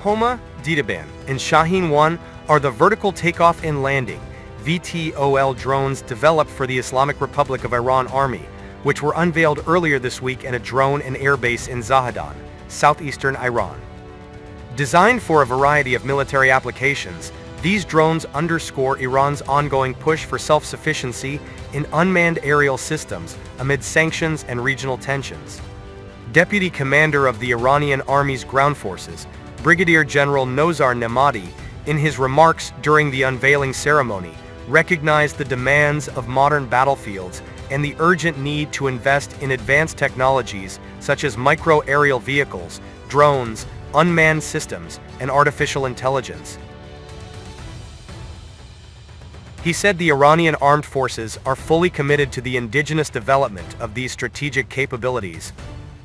Homa, Dideban, and Shaheen-1 are the vertical takeoff and landing VTOL drones developed for the Islamic Republic of Iran Army, which were unveiled earlier this week at a drone and airbase in Zahedan, southeastern Iran. Designed for a variety of military applications, these drones underscore Iran's ongoing push for self-sufficiency in unmanned aerial systems amid sanctions and regional tensions. Deputy Commander of the Iranian Army's ground forces, Brigadier General Nozar Nemati, in his remarks during the unveiling ceremony, recognized the demands of modern battlefields and the urgent need to invest in advanced technologies such as micro-aerial vehicles, drones, unmanned systems, and artificial intelligence. He said the Iranian armed forces are fully committed to the indigenous development of these strategic capabilities.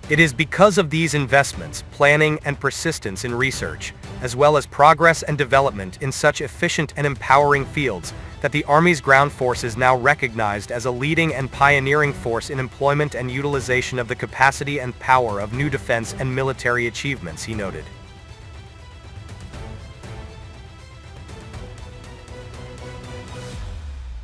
It is because of these investments, planning, and persistence in research, as well as progress and development in such efficient and empowering fields, that the Army's ground force is now recognized as a leading and pioneering force in employment and utilization of the capacity and power of new defense and military achievements, he noted.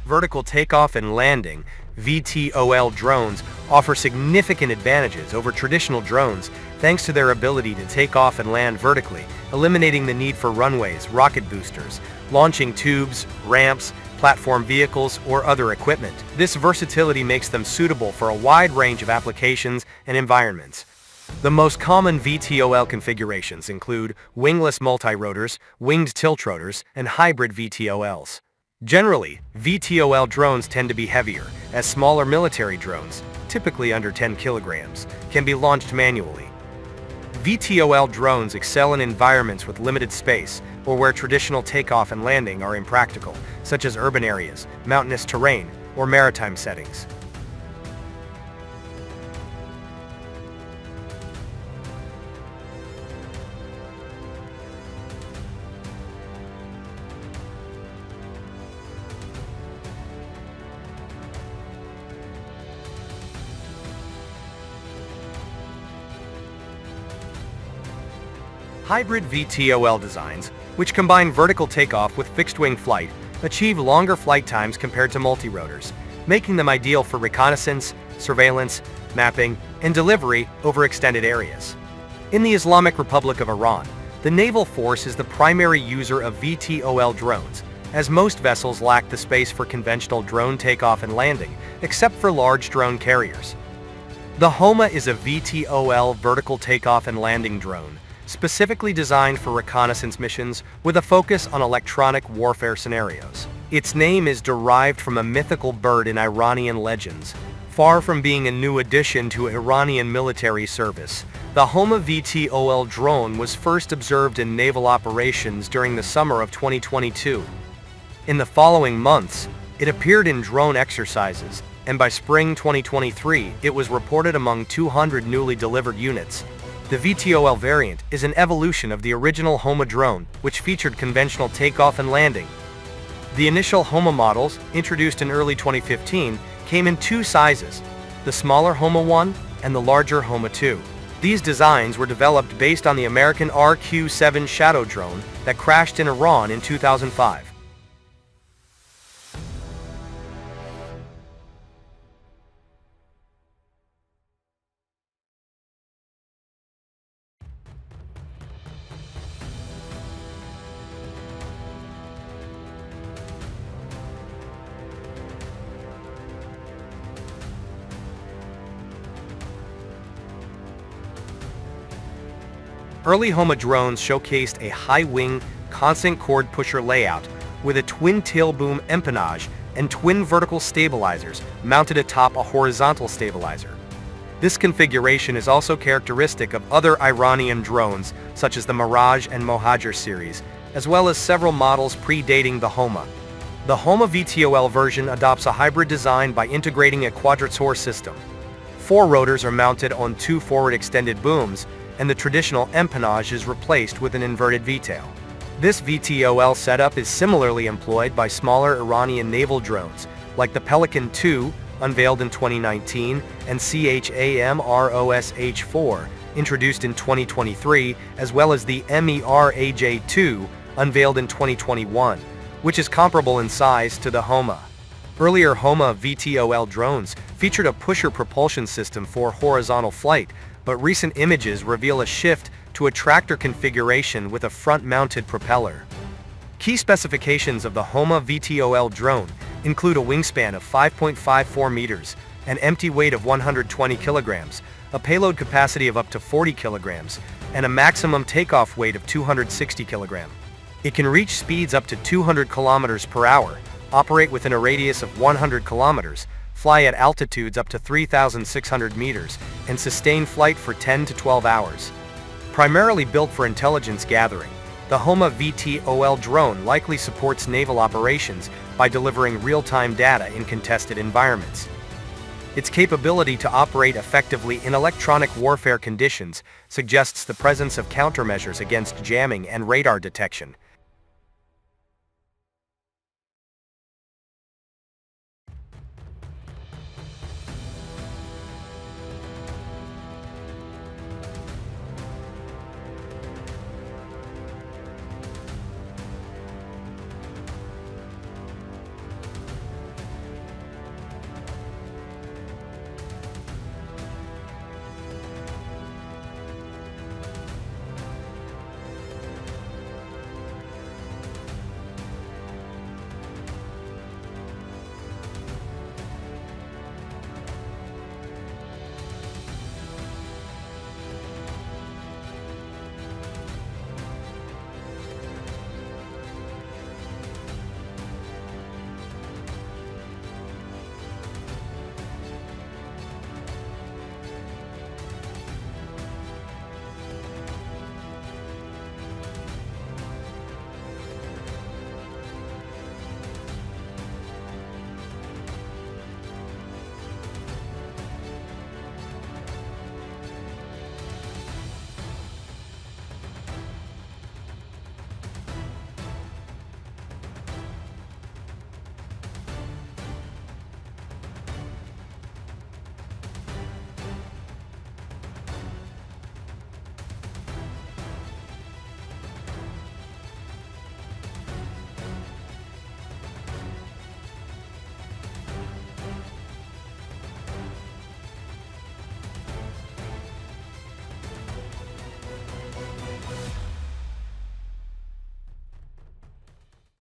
Vertical takeoff and landing VTOL drones offer significant advantages over traditional drones thanks to their ability to take off and land vertically, eliminating the need for runways, rocket boosters, launching tubes, ramps, platform vehicles, or other equipment. This versatility makes them suitable for a wide range of applications and environments. The most common VTOL configurations include wingless multirotors, winged tiltrotors, and hybrid VTOLs. Generally, VTOL drones tend to be heavier, as smaller military drones, typically under 10 kilograms, can be launched manually. VTOL drones excel in environments with limited space, or where traditional takeoff and landing are impractical, such as urban areas, mountainous terrain, or maritime settings. Hybrid VTOL designs, which combine vertical takeoff with fixed-wing flight, achieve longer flight times compared to multirotors, making them ideal for reconnaissance, surveillance, mapping, and delivery over extended areas. In the Islamic Republic of Iran, the naval force is the primary user of VTOL drones, as most vessels lack the space for conventional drone takeoff and landing, except for large drone carriers. The Homa is a VTOL vertical takeoff and landing drone, specifically designed for reconnaissance missions with a focus on electronic warfare scenarios. Its name is derived from a mythical bird in Iranian legends. Far from being a new addition to Iranian military service, the Homa VTOL drone was first observed in naval operations during the summer of 2022. In the following months, it appeared in drone exercises, and by spring 2023, it was reported among 200 newly delivered units. The VTOL variant is an evolution of the original Homa drone, which featured conventional takeoff and landing. The initial Homa models, introduced in early 2015, came in two sizes, the smaller Homa 1 and the larger Homa 2. These designs were developed based on the American RQ-7 Shadow drone that crashed in Iran in 2005. Early Homa drones showcased a high-wing, constant chord pusher layout with a twin tail boom empennage and twin vertical stabilizers mounted atop a horizontal stabilizer. This configuration is also characteristic of other Iranian drones such as the Mirage and Mohajer series, as well as several models predating the Homa. The Homa VTOL version adopts a hybrid design by integrating a quadrature system. 4 rotors are mounted on 2 forward extended booms, and the traditional empennage is replaced with an inverted V-tail. This VTOL setup is similarly employed by smaller Iranian naval drones, like the Pelican II, unveiled in 2019, and CHAMROSH-4, introduced in 2023, as well as the MERAJ-2, unveiled in 2021, which is comparable in size to the Homa. Earlier Homa VTOL drones featured a pusher propulsion system for horizontal flight, but recent images reveal a shift to a tractor configuration with a front-mounted propeller. Key specifications of the Homa VTOL drone include a wingspan of 5.54 meters, an empty weight of 120 kilograms, a payload capacity of up to 40 kilograms, and a maximum takeoff weight of 260 kilograms. It can reach speeds up to 200 kilometers per hour, operate within a radius of 100 kilometers, fly at altitudes up to 3,600 meters, and sustain flight for 10 to 12 hours. Primarily built for intelligence gathering, the Homa VTOL drone likely supports naval operations by delivering real-time data in contested environments. Its capability to operate effectively in electronic warfare conditions suggests the presence of countermeasures against jamming and radar detection.